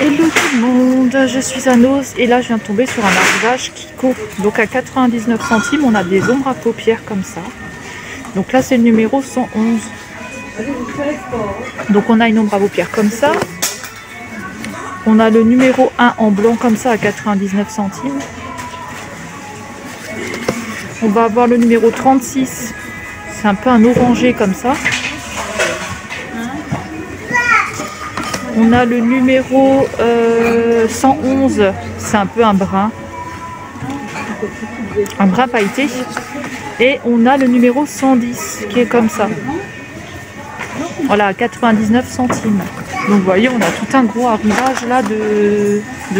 Hello tout le monde, je suis Anos et là je viens de tomber sur un arrivage Kiko. Donc à 99 centimes on a des ombres à paupières comme ça. Donc là c'est le numéro 111. Donc on a une ombre à paupières comme ça. On a le numéro 1 en blanc comme ça à 99 centimes. On va avoir le numéro 36, c'est un peu un orangé comme ça. On a le numéro 111, c'est un peu un brun pailleté. Et on a le numéro 110 qui est comme ça. Voilà, à 99 centimes. Donc vous voyez, on a tout un gros arrivage là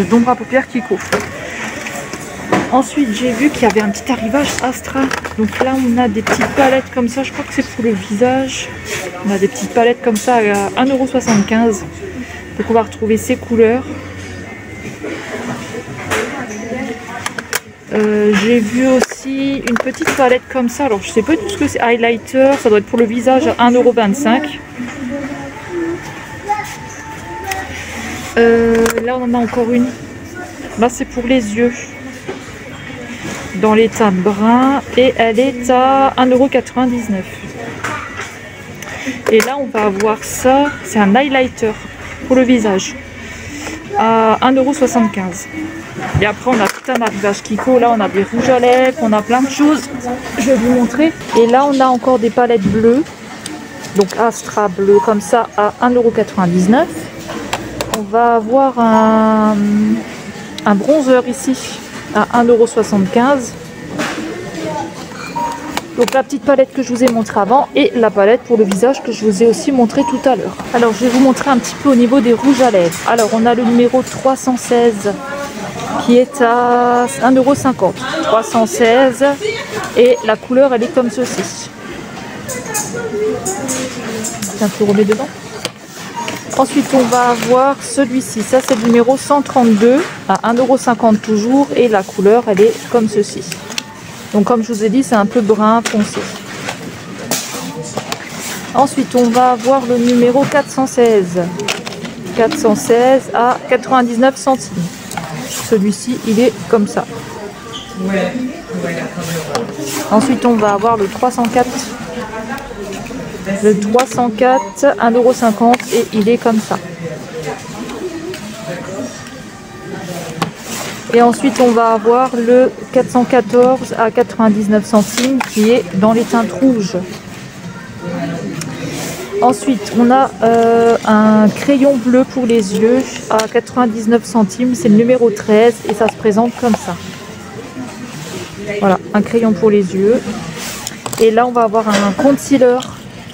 d'ombre à paupières Kiko. Ensuite, j'ai vu qu'il y avait un petit arrivage Astra. Donc là, on a des petites palettes comme ça. Je crois que c'est pour le visage. On a des petites palettes comme ça à 1,75 €. Donc on va retrouver ces couleurs. J'ai vu aussi une petite palette comme ça. Alors je sais pas du tout ce que c'est. Highlighter, ça doit être pour le visage à 1,25 €. Là on en a encore une. Là c'est pour les yeux. Dans les teintes brun et elle est à 1,99 €. Et là on va avoir ça. C'est un highlighter pour le visage à 1,75 €. Et après on a tout un arrivage Kiko. Là on a des rouges à lèvres, on a plein de choses, je vais vous montrer. Et là on a encore des palettes bleues, donc Astra bleu comme ça à 1,99 €. On va avoir un bronzer ici à 1,75 €. Donc la petite palette que je vous ai montré avant et la palette pour le visage que je vous ai aussi montré tout à l'heure. Alors je vais vous montrer un petit peu au niveau des rouges à lèvres. Alors on a le numéro 316 qui est à 1,50 €. 316 et la couleur elle est comme ceci. Un peu roulé dedans. Ensuite on va avoir celui-ci, ça c'est le numéro 132 à 1,50 € toujours et la couleur elle est comme ceci. Donc comme je vous ai dit c'est un peu brun foncé. Ensuite on va avoir le numéro 416. 416 à 99 centimes. Celui-ci il est comme ça. Ensuite on va avoir le 304. Le 304 1,50 € et il est comme ça. Et ensuite on va avoir le 414 à 99 centimes qui est dans les teintes rouges. Ensuite on a un crayon bleu pour les yeux à 99 centimes, c'est le numéro 13 et ça se présente comme ça. Voilà, un crayon pour les yeux. Et là on va avoir un concealer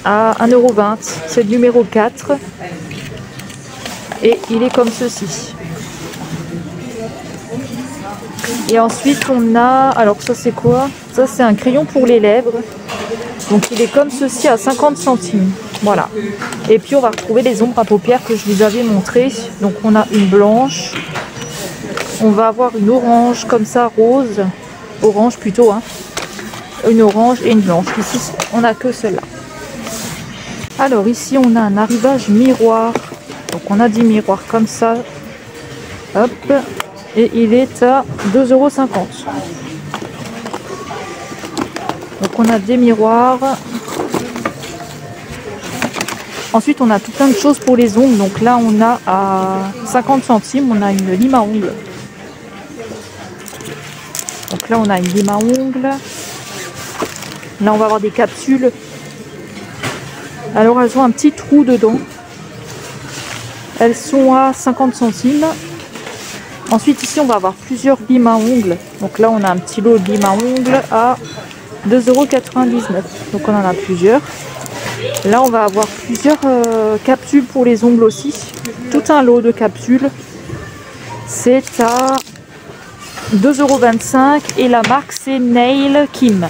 à 1,20 €, c'est le numéro 4 et il est comme ceci. Et ensuite on a, alors ça c'est quoi? Ça c'est un crayon pour les lèvres, donc il est comme ceci à 50 centimes. Voilà. Et puis on va retrouver les ombres à paupières que je vous avais montrées. Donc on a une blanche, on va avoir une orange comme ça, rose, orange plutôt, hein. Une orange et une blanche. Ici on n'a que celle-là. Alors ici on a un arrivage miroir. Donc on a 10 miroirs comme ça. Hop. Et il est à 2,50 €. Donc on a des miroirs. Ensuite on a tout plein de choses pour les ongles. Donc là on a à 50 centimes, on a une lime à ongles. Donc là on a une lime à ongles. Là on va avoir des capsules. Alors elles ont un petit trou dedans. Elles sont à 50 centimes. Ensuite ici on va avoir plusieurs limes à ongles. Donc là on a un petit lot de limes à ongles à 2,99 €. Donc on en a plusieurs. Là on va avoir plusieurs capsules pour les ongles aussi. Tout un lot de capsules. C'est à 2,25 € et la marque c'est Nail Kim.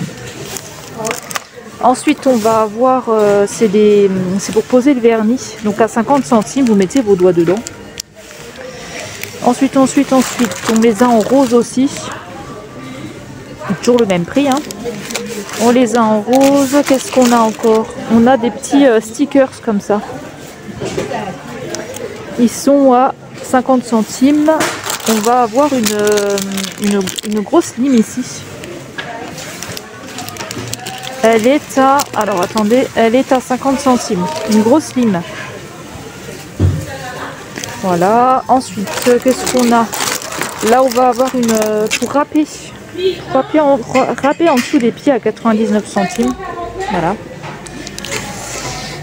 Ensuite on va avoir, c'est pour poser le vernis. Donc à 50 centimes vous mettez vos doigts dedans. Ensuite, on les a en rose aussi. Toujours le même prix, hein. On les a en rose. Qu'est-ce qu'on a encore? On a des petits stickers comme ça. Ils sont à 50 centimes, on va avoir une grosse lime ici. Elle est à... Alors attendez, elle est à 50 centimes. Une grosse lime. Voilà. Ensuite, qu'est-ce qu'on a? Là, on va avoir une... pour râper. Râper en dessous des pieds à 99 centimes. Voilà.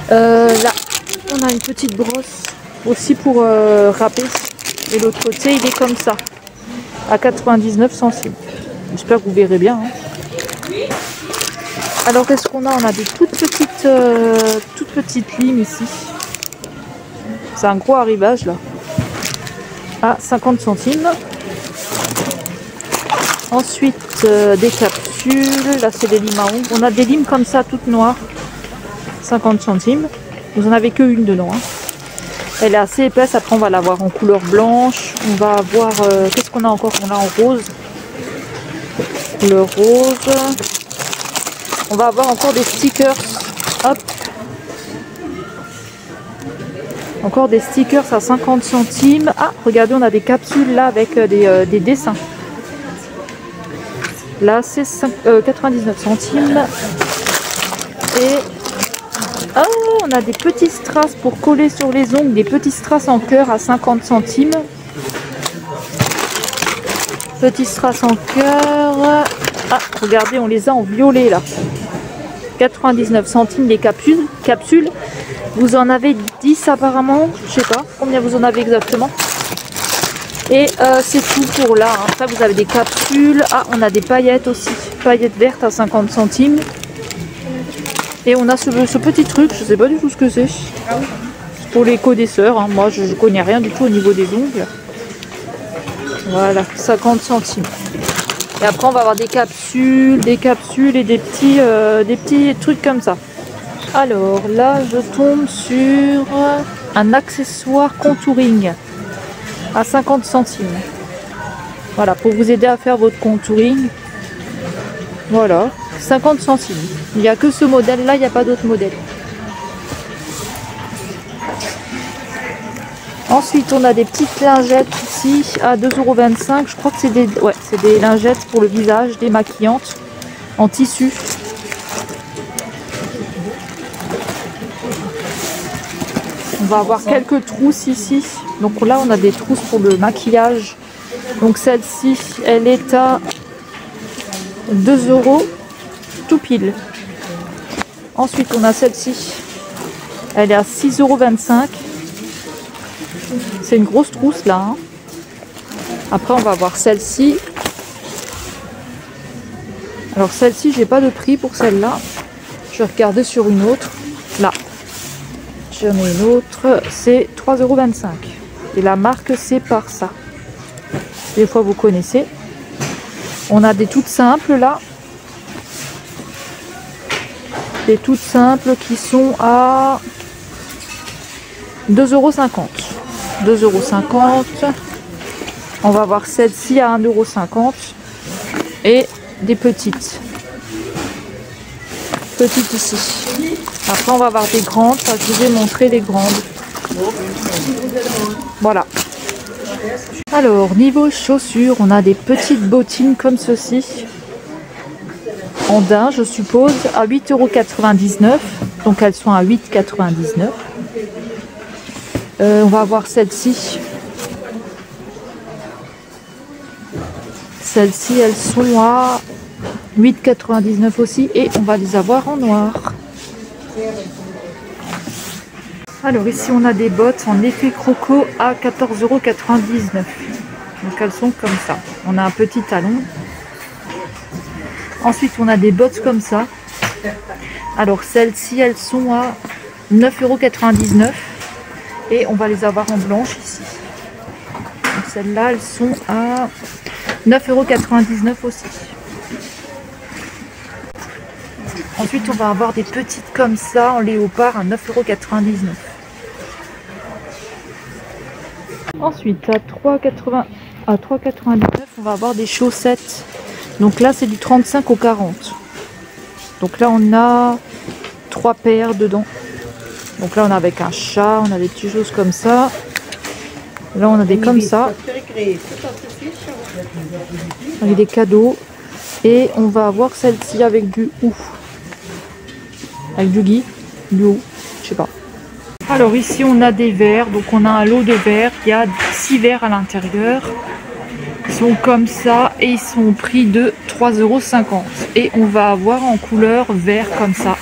Là, on a une petite brosse aussi pour râper. Et l'autre côté, il est comme ça. À 99 centimes. J'espère que vous verrez bien. Hein. Alors, qu'est-ce qu'on a? On a des toutes petites limes ici. C'est un gros arrivage là. À 50 centimes. Ensuite, des capsules. Là, c'est des limes à ongles. On a des limes comme ça, toutes noires. 50 centimes. Vous en avez que une dedans. Hein. Elle est assez épaisse. Après, on va l'avoir en couleur blanche. On va avoir... qu'est-ce qu'on a encore? On a en rose. Le rose. On va avoir encore des stickers. Hop. Encore des stickers à 50 centimes. Ah, regardez, on a des capsules là avec des dessins. Là, c'est 99 centimes. Et oh, on a des petits strass pour coller sur les ongles. Des petits strass en cœur à 50 centimes. Petits strass en cœur. Ah, regardez, on les a en violet là. 99 centimes les capsules. Vous en avez 10 apparemment. Je sais pas combien vous en avez exactement. Et c'est tout pour là. Après, vous avez des capsules. Ah, on a des paillettes aussi. Paillettes vertes à 50 centimes. Et on a ce petit truc. Je sais pas du tout ce que c'est. C'est pour les connaisseurs. Hein. Moi, je connais rien du tout au niveau des ongles. Voilà, 50 centimes. Et après, on va avoir des capsules et des petits trucs comme ça. Alors là, je tombe sur un accessoire contouring à 50 centimes. Voilà, pour vous aider à faire votre contouring. Voilà, 50 centimes. Il n'y a que ce modèle-là, il n'y a pas d'autre modèle. Ensuite, on a des petites lingettes ici à 2,25 €. Je crois que c'est des lingettes pour le visage, démaquillantes, en tissu. On va avoir quelques trousses ici. Donc là, on a des trousses pour le maquillage. Donc celle-ci, elle est à 2 € tout pile. Ensuite, on a celle-ci. Elle est à 6,25 €. C'est une grosse trousse là. Hein. Après, on va voir celle-ci. Alors celle-ci, j'ai pas de prix pour celle-là. Je vais regarder sur une autre. Là. J'en ai une autre. C'est 3,25 €. Et la marque, c'est par ça. Des fois, vous connaissez. On a des toutes simples là. Des toutes simples qui sont à 2,50 €. 2,50 €. On va voir celle-ci à 1,50 €. Et des petites. Petites ici. Après, on va avoir des grandes. Ça, je vous ai montré les grandes. Voilà. Alors, niveau chaussures, on a des petites bottines comme ceci. En daim, je suppose, à 8,99 €. Donc, elles sont à 8,99 €. On va avoir celle-ci. Celles-ci, elles sont à 8,99 € aussi. Et on va les avoir en noir. Alors ici, on a des bottes en effet croco à 14,99 €. Donc elles sont comme ça. On a un petit talon. Ensuite, on a des bottes comme ça. Alors celles-ci, elles sont à 9,99 €. Et on va les avoir en blanche ici. Donc celles-là, elles sont à 9,99 € aussi. Ensuite, on va avoir des petites comme ça en léopard à 9,99 €. Ensuite, à 3,99 €, on va avoir des chaussettes. Donc là, c'est du 35 au 40. Donc là, on a 3 paires dedans. Donc là, on a avec un chat, on a des petites choses comme ça. Là, on a des comme ça, avec des cadeaux. Et on va avoir celle-ci avec du ou. Avec du gui, du ou, je sais pas. Alors ici, on a des verres. Donc on a un lot de verres. Il y a 6 verres à l'intérieur. Ils sont comme ça et ils sont au prix de 3,50 €. Et on va avoir en couleur vert comme ça.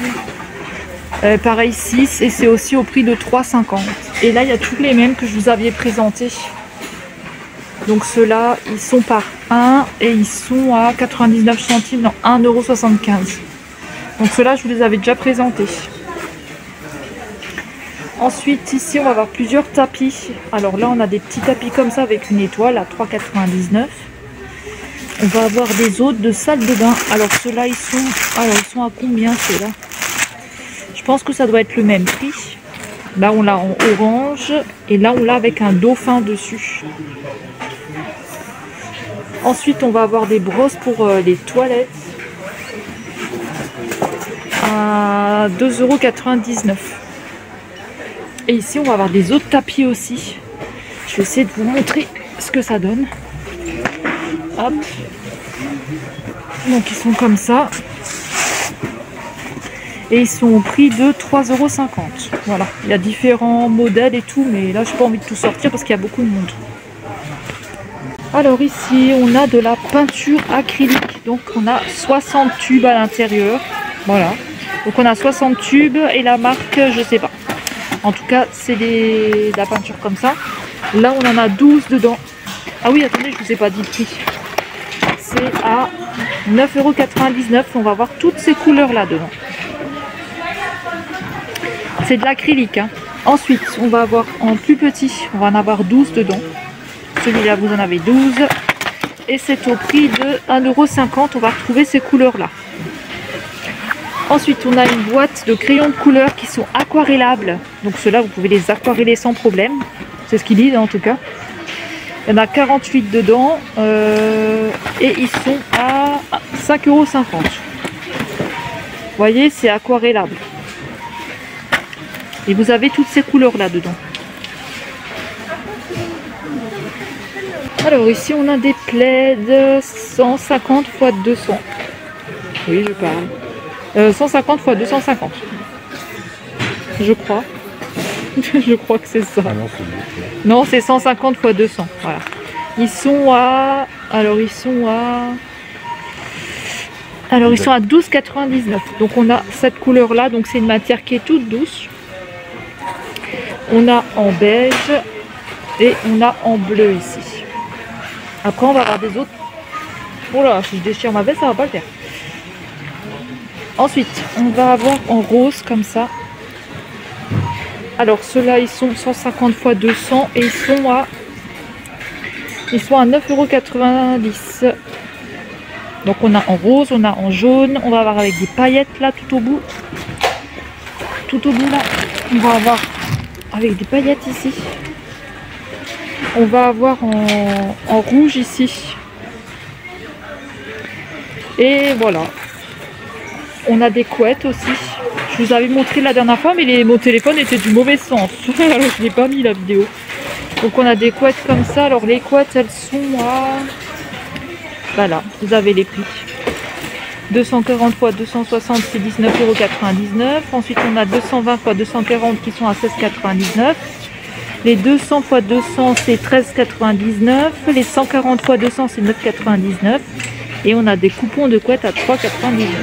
Pareil 6 et c'est aussi au prix de 3,50 €. Et là, il y a tous les mêmes que je vous avais présentés. Donc ceux-là, ils sont par 1 et ils sont à 99 centimes, non, 1,75 €. Donc ceux-là, je vous les avais déjà présentés. Ensuite, ici, on va avoir plusieurs tapis. Alors là, on a des petits tapis comme ça avec une étoile à 3,99 €. On va avoir des autres de salle de bain. Alors ceux-là, ils sont à combien ceux-là? Je pense que ça doit être le même prix. Là, on l'a en orange et là, on l'a avec un dauphin dessus. Ensuite, on va avoir des brosses pour les toilettes à 2,99 €. Et ici, on va avoir des autres tapis aussi. Je vais essayer de vous montrer ce que ça donne. Hop. Donc, ils sont comme ça. Et ils sont au prix de 3,50 €. Voilà. Il y a différents modèles et tout, mais là, je n'ai pas envie de tout sortir parce qu'il y a beaucoup de monde. Alors ici, on a de la peinture acrylique. Donc, on a 60 tubes à l'intérieur. Voilà. Donc, on a 60 tubes et la marque, je sais pas. En tout cas, c'est de la peinture comme ça. Là, on en a 12 dedans. Ah oui, attendez, je vous ai pas dit le prix. C'est à 9,99 €. On va voir toutes ces couleurs là dedans. C'est de l'acrylique. Hein. Ensuite, on va avoir en plus petit, on va en avoir 12 dedans. Celui-là, vous en avez 12. Et c'est au prix de 1,50 €. On va retrouver ces couleurs-là. Ensuite, on a une boîte de crayons de couleur qui sont aquarellables. Donc ceux-là, vous pouvez les aquareller sans problème. C'est ce qu'ils disent en tout cas. Il y en a 48 dedans. Et ils sont à 5,50 €. Vous voyez, c'est aquarellable. Et vous avez toutes ces couleurs-là dedans. Alors ici, on a des plaids 150 x 200. Oui, je parle. 150 x 250. Je crois. Je crois que c'est ça. Ah non, c'est 150 x 200. Voilà. Ils sont à... Alors, ils sont à 12,99 €. Donc, on a cette couleur-là. Donc, c'est une matière qui est toute douce. On a en beige et on a en bleu ici. Après, on va avoir des autres. Oh là, si je déchire ma veste, ça va pas le faire. Ensuite, on va avoir en rose comme ça. Alors, ceux-là, ils sont 150 x 200 et ils sont à 9,90 €. Donc, on a en rose, on a en jaune. On va avoir avec des paillettes là, tout au bout. Tout au bout là, on va avoir avec des paillettes ici. On va avoir en rouge ici. Et voilà. On a des couettes aussi. Je vous avais montré la dernière fois, mais mon téléphone était du mauvais sens. Alors je ne l'ai pas mis la vidéo. Donc on a des couettes comme ça. Alors les couettes, elles sont à... Voilà, vous avez les prix. 240 x 260, c'est 19,99 €. Ensuite, on a 220 x 240 qui sont à 16,99 €. Les 200 x 200, c'est 13,99 €. Les 140 x 200, c'est 9,99 €. Et on a des coupons de couettes à 3,99 €.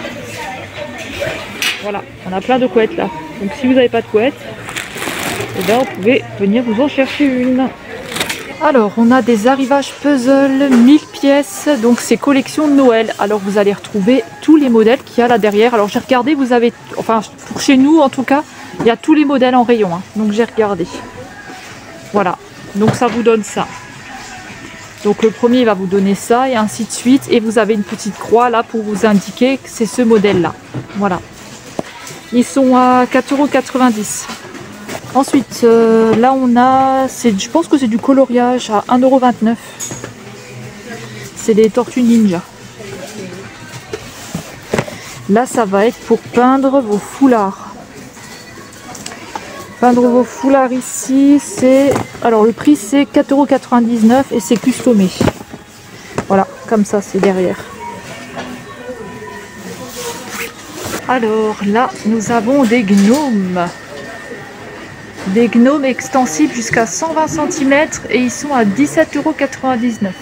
Voilà, on a plein de couettes là. Donc si vous n'avez pas de couette, eh bien, vous pouvez venir vous en chercher une. Alors, on a des arrivages puzzle 1000 pièces. Donc, c'est collection de Noël. Alors, vous allez retrouver tous les modèles qu'il y a là derrière. Alors, j'ai regardé, vous avez... Enfin, pour chez nous, en tout cas, il y a tous les modèles en rayon. Hein. Donc, j'ai regardé. Voilà. Donc, ça vous donne ça. Donc, le premier va vous donner ça et ainsi de suite. Et vous avez une petite croix là pour vous indiquer que c'est ce modèle-là. Voilà. Ils sont à 4,90 €. Ensuite, là on a, je pense que c'est du coloriage à 1,29 €. C'est des tortues ninja. Là, ça va être pour peindre vos foulards. Pain de veau foulard ici, c'est... Alors le prix c'est 4,99 € et c'est customé. Voilà, comme ça c'est derrière. Alors là, nous avons des gnomes. Des gnomes extensibles jusqu'à 120 cm et ils sont à 17,99 €.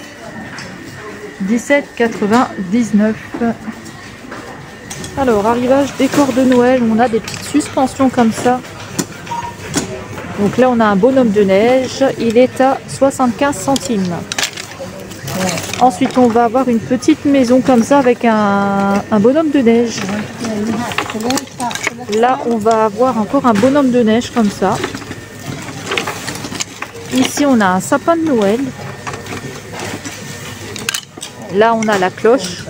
17,99 €. Alors, arrivage décor de Noël, on a des petites suspensions comme ça. Donc là, on a un bonhomme de neige, il est à 75 centimes. Ensuite, on va avoir une petite maison comme ça avec un bonhomme de neige. Là, on va avoir encore un bonhomme de neige comme ça. Ici, on a un sapin de Noël. Là, on a la cloche.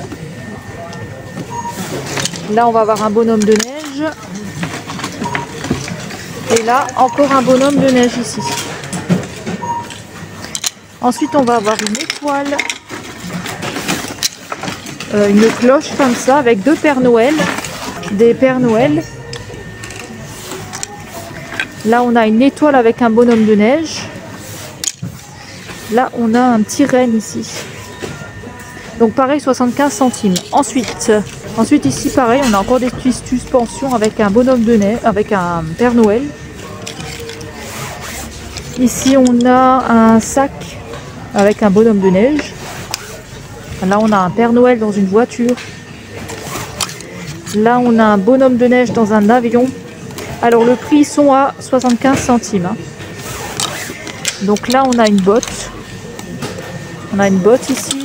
Là, on va avoir un bonhomme de neige. Et là, encore un bonhomme de neige ici. Ensuite, on va avoir une étoile. Une cloche comme ça avec deux Pères Noël. Des Pères Noël. Là, on a une étoile avec un bonhomme de neige. Là, on a un petit renne ici. Donc, pareil, 75 centimes. Ensuite, ici, pareil, on a encore des petites suspensions avec un bonhomme de neige, avec un Père Noël. Ici, on a un sac avec un bonhomme de neige. Là, on a un Père Noël dans une voiture. Là, on a un bonhomme de neige dans un avion. Alors, le prix, ils sont à 75 centimes. Donc là, on a une botte. On a une botte ici.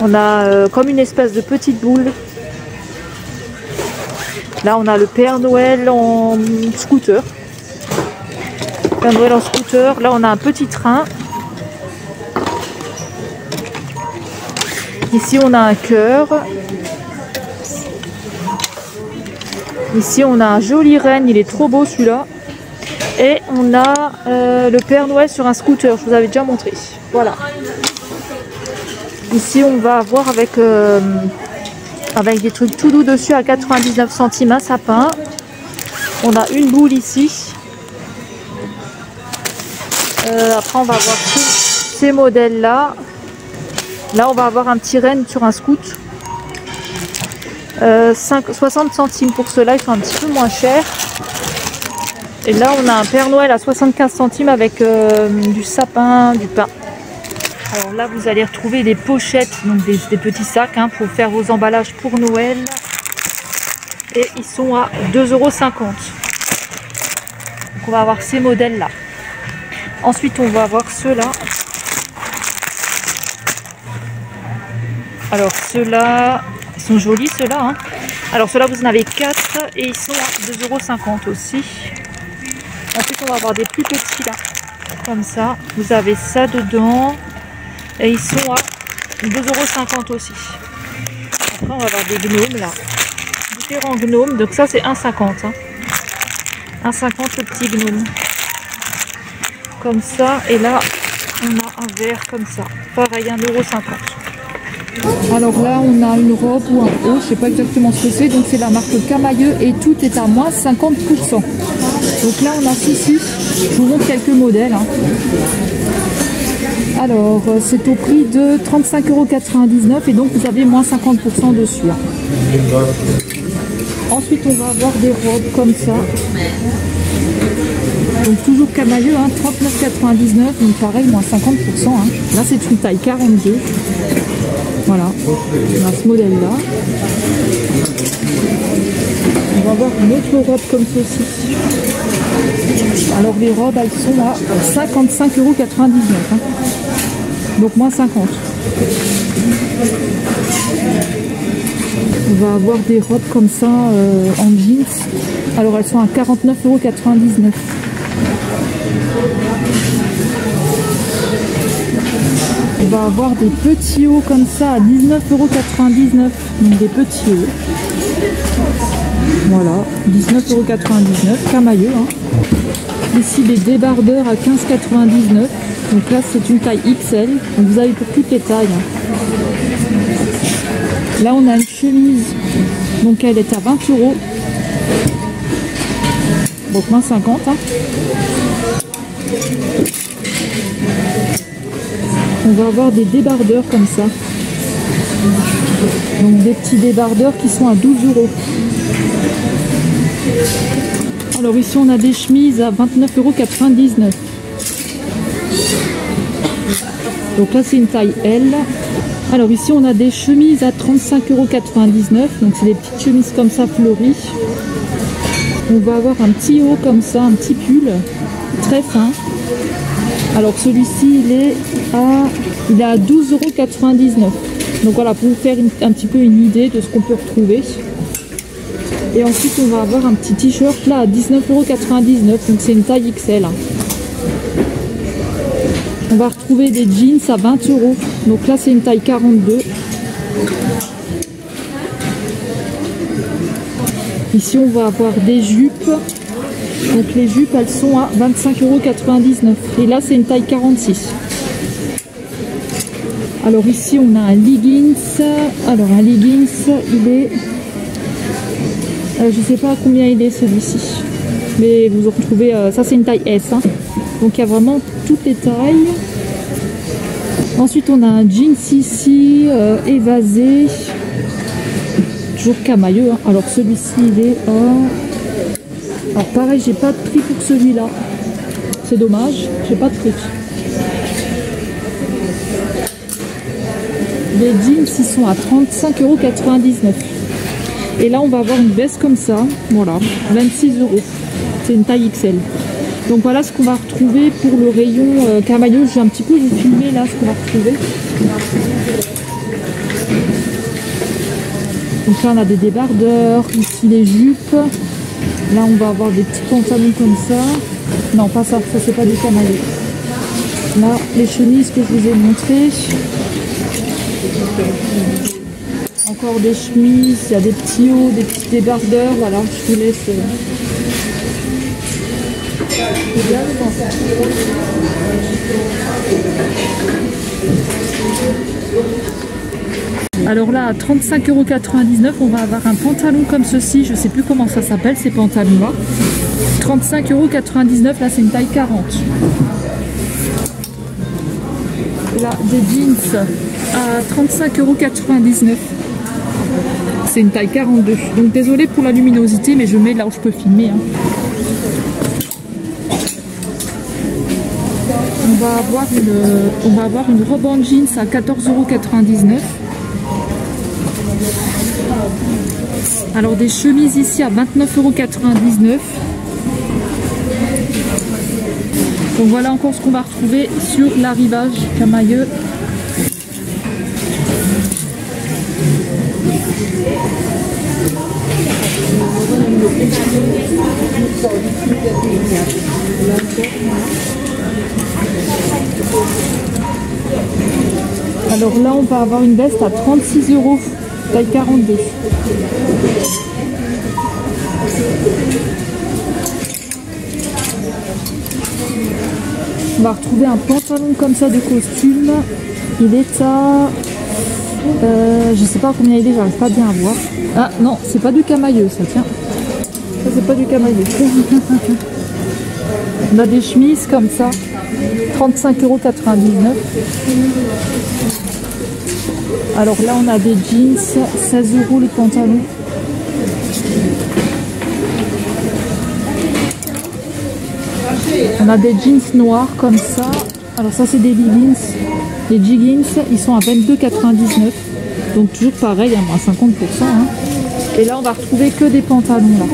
On a comme une espèce de petite boule. Là, on a le Père Noël en scooter. Père Noël en scooter. Là, on a un petit train. Ici, on a un cœur. Ici, on a un joli renne. Il est trop beau, celui-là. Et on a le Père Noël sur un scooter. Je vous avais déjà montré. Voilà. Ici, on va avoir avec des trucs tout doux dessus à 99 centimes un sapin. On a une boule ici. Après, on va avoir ces modèles-là. Là, on va avoir un petit renne sur un scoot. 60 centimes pour ceux-là, ils sont un petit peu moins chers. Et là, on a un Père Noël à 75 centimes avec du sapin, du pain. Alors là, vous allez retrouver des pochettes, donc des petits sacs pour faire vos emballages pour Noël. Et ils sont à 2,50 €. Donc on va avoir ces modèles-là. Ensuite, on va avoir ceux-là. Alors ceux-là, ils sont jolis ceux-là. Alors ceux-là, vous en avez 4 et ils sont à 2,50 € aussi. Ensuite, on va avoir des plus petits là, comme ça. Vous avez ça dedans. Et ils sont à 2,50 € aussi. Après, on va avoir des gnomes là. Différents gnomes. Donc ça, c'est 1,50 €. 1,50 € le petit gnome. Comme ça. Et là, on a un verre comme ça. Pareil, 1,50 €. Alors là, on a une robe ou un haut. Je sais pas exactement ce que c'est. Donc c'est la marque Camailleux et tout est à moins 50%. Donc là, on a ceci. Je vous montre quelques modèles. Alors, c'est au prix de 35,99 € et donc vous avez moins 50% dessus. Ensuite, on va avoir des robes comme ça. Donc toujours Camailleux, 39,99 €, donc pareil, moins 50%. Là, c'est une taille 42. Voilà, on a ce modèle-là. On va avoir une autre robe comme ceci. Alors, les robes, elles sont à 55,99 €. Donc moins 50. On va avoir des robes comme ça en jeans. Alors elles sont à 49,99 €. On va avoir des petits hauts comme ça à 19,99 €. Donc des petits hauts. Voilà, 19,99 €, Camailleux. Ici des débardeurs à 15,99 €. Donc là c'est une taille XL. Donc vous avez pour toutes les tailles. Là on a une chemise. Donc elle est à 20 €. Donc moins 50. Hein. On va avoir des débardeurs comme ça. Donc des petits débardeurs qui sont à 12 €. Alors ici on a des chemises à 29,99 €. Donc là c'est une taille L. Alors ici on a des chemises à 35,99 €. Donc c'est des petites chemises comme ça fleuries. On va avoir un petit haut comme ça, un petit pull très fin. Alors celui-ci il est à 12,99 €. Donc voilà, pour vous faire un petit peu une idée de ce qu'on peut retrouver. Et ensuite on va avoir un petit t-shirt là à 19,99 €. Donc c'est une taille XL. On va retrouver des jeans à 20 €. Donc là c'est une taille 42. Ici on va avoir des jupes. Donc les jupes elles sont à 25,99 €. Et là c'est une taille 46. Alors ici on a un leggings. Alors un leggings il est... je sais pas combien il est celui-ci. Mais vous en retrouvez... ça c'est une taille S. Hein. Donc il y a vraiment toutes les tailles. Ensuite on a un jeans ici évasé. Toujours camailleux. Hein. Alors celui-ci il est à... Alors pareil j'ai pas de prix pour celui-là. C'est dommage. J'ai pas de prix. Les jeans ils sont à 35,99 €. Et là on va avoir une veste comme ça. Voilà. 26 €. C'est une taille XL. Donc voilà ce qu'on va retrouver pour le rayon camailleux. J'ai un petit peu vous filmer là ce qu'on va retrouver. Donc là on a des débardeurs, ici les jupes. Là on va avoir des petits pantalons comme ça. Non pas ça, ça c'est pas du camailleux. Là les chemises que je vous ai montrées. Encore des chemises, il y a des petits hauts, des petits débardeurs. Voilà, je vous laisse. Alors là à 35,99 €, on va avoir un pantalon comme ceci, je sais plus comment ça s'appelle ces pantalons là. 35,99 €, là c'est une taille 40. Là des jeans à 35,99 €. C'est une taille 42. Donc désolé pour la luminosité, mais je mets là où je peux filmer. Hein. On va avoir une robe en jeans à 14,99 €. Alors des chemises ici à 29,99 €. Donc voilà encore ce qu'on va retrouver sur l'arrivage camailleux. Alors là on va avoir une veste à 36 €, taille 42. On va retrouver un pantalon comme ça de costume. Il est à... je sais pas combien il est, j'arrive pas bien à voir. Ah non, c'est pas du camailleux ça, tiens. Ça c'est pas du camailleux. On a des chemises comme ça, 35,99 €. Alors là on a des jeans, 16 € les pantalons. On a des jeans noirs comme ça. Alors ça c'est des leggings. Les jeggings ils sont à 22,99 €. Donc toujours pareil, à moins 50%. Hein. Et là on va retrouver que des pantalons là.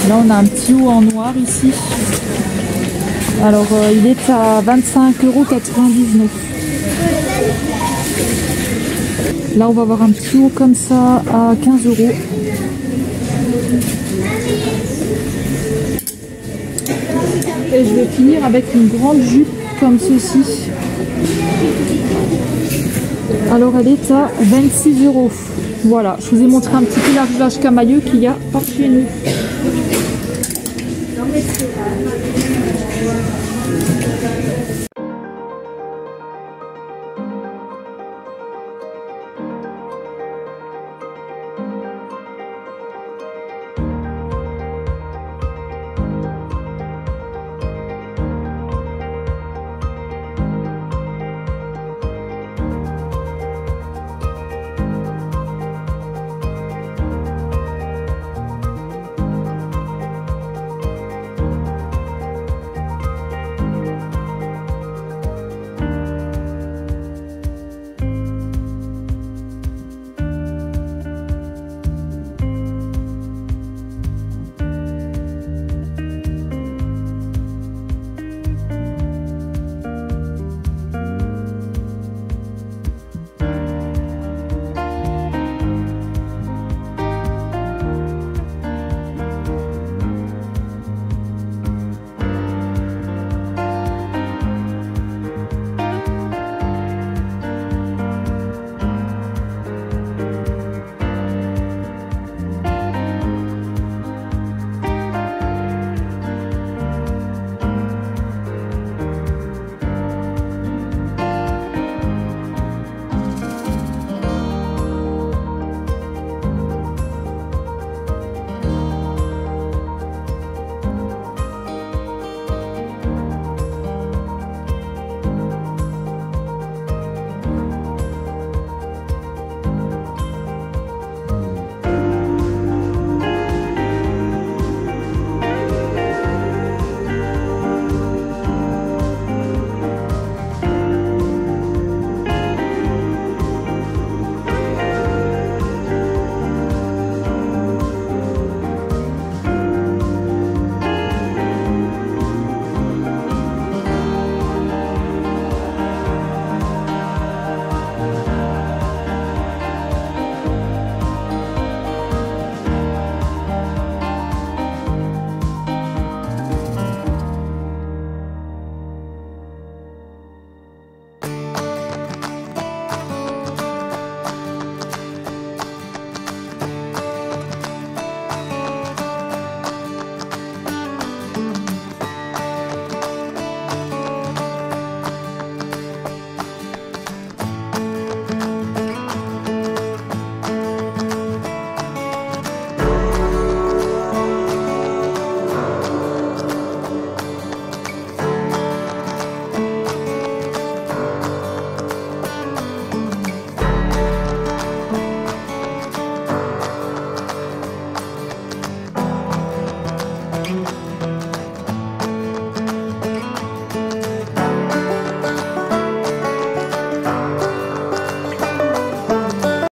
Là on a un petit haut en noir ici. Alors il est à 25,99 €. Là on va avoir un petit haut comme ça à 15 €. Et je vais finir avec une grande jupe comme ceci. Alors elle est à 26 €. Voilà, je vous ai montré un petit peu l'arrivage camailleux qu'il y a par chez nous.